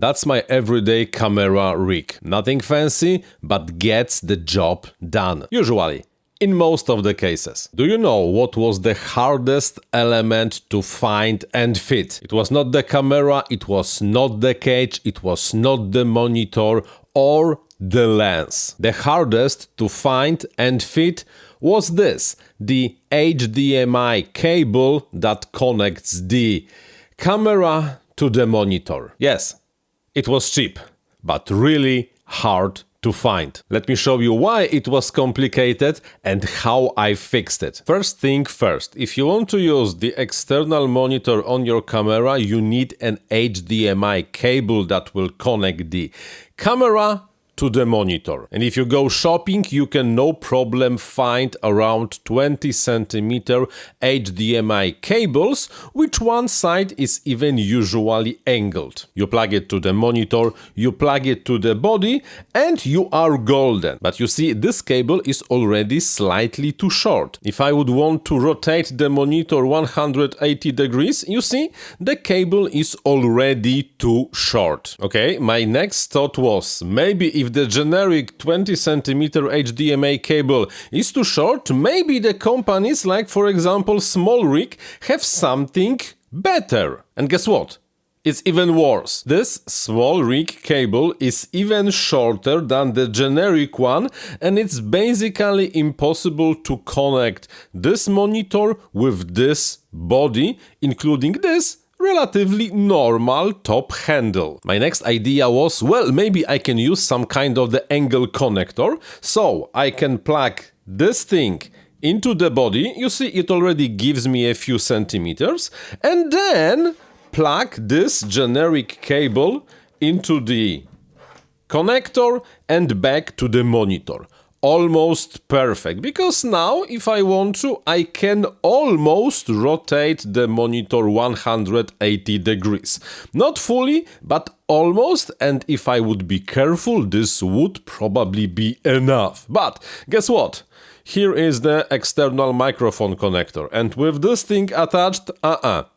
That's my everyday camera rig. Nothing fancy, but gets the job done. Usually. In most of the cases. Do you know what was the hardest element to find and fit? It was not the camera, it was not the cage, it was not the monitor or the lens. The hardest to find and fit was this, the HDMI cable that connects the camera to the monitor. Yes, it was cheap, but really hard to find. Let me show you why it was complicated and how I fixed it. First thing first, if you want to use the external monitor on your camera, you need an HDMI cable that will connect the camera to the monitor. And if you go shopping, you can no problem find around 20 centimeter HDMI cables, which one side is even usually angled. You plug it to the monitor, you plug it to the body, and you are golden. But you see, this cable is already slightly too short. If I would want to rotate the monitor 180 degrees, you see, the cable is already too short. Okay, my next thought was, maybe if the generic 20 centimeter HDMI cable is too short, maybe the companies like, for example, SmallRig have something better. And guess what? It's even worse. This SmallRig cable is even shorter than the generic one, and it's basically impossible to connect this monitor with this body, including this relatively normal top handle. My next idea was, well, maybe I can use some kind of the angle connector, so I can plug this thing into the body. You see, it already gives me a few centimeters, and then plug this generic cable into the connector and back to the monitor. Almost perfect, because now if I want to, I can almost rotate the monitor 180 degrees. Not fully, but almost, and if I would be careful, this would probably be enough. But guess what? Here is the external microphone connector, and with this thing attached,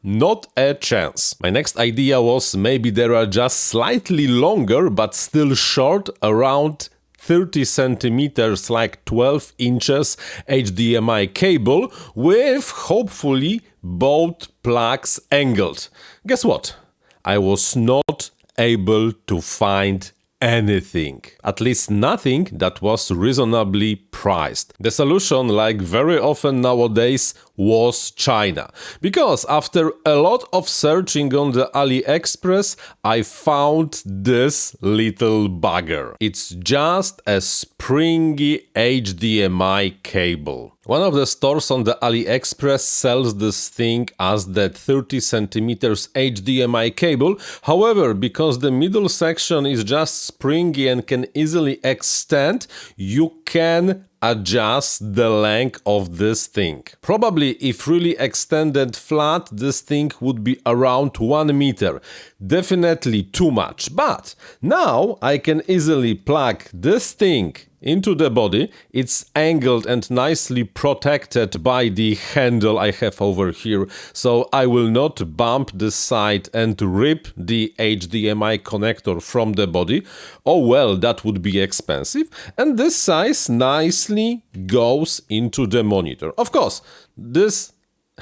not a chance. My next idea was, maybe there are just slightly longer but still short, around 30 centimeters, like 12 inches HDMI cable with hopefully both plugs angled. Guess what? I was not able to find anything. At least nothing that was reasonably priced. The solution, like very often nowadays, was China. Because after a lot of searching on the AliExpress, I found this little bugger. It's just a springy HDMI cable. One of the stores on the AliExpress sells this thing as the 30 centimeters HDMI cable. However, because the middle section is just springy and can easily extend, you can adjust the length of this thing. Probably if really extended flat, this thing would be around 1 meter. Definitely too much. But now I can easily plug this thing into the body. It's angled and nicely protected by the handle I have over here, so I will not bump this side and rip the HDMI connector from the body. Oh well, that would be expensive. And this size nicely goes into the monitor. Of course, this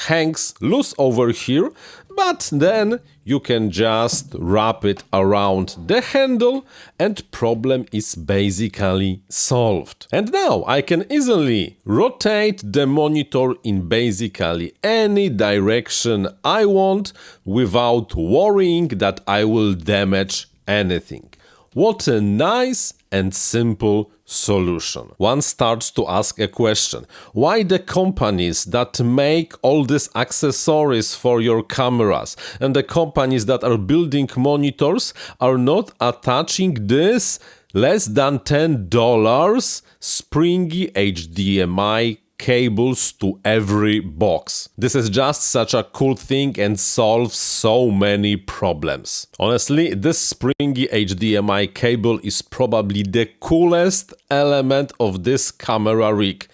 hangs loose over here, but then you can just wrap it around the handle and problem is basically solved. And now I can easily rotate the monitor in basically any direction I want without worrying that I will damage anything. What a nice and simple solution. One starts to ask a question. Why the companies that make all these accessories for your cameras and the companies that are building monitors are not attaching this less than $10 springy HDMI cables to every box? This is just such a cool thing and solves so many problems. Honestly, this springy HDMI cable is probably the coolest element of this camera rig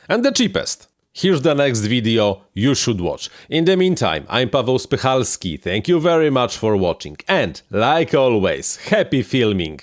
and the cheapest. Here's the next video you should watch. In the meantime, I'm Paweł Spychalski, thank you very much for watching and, like always, happy filming!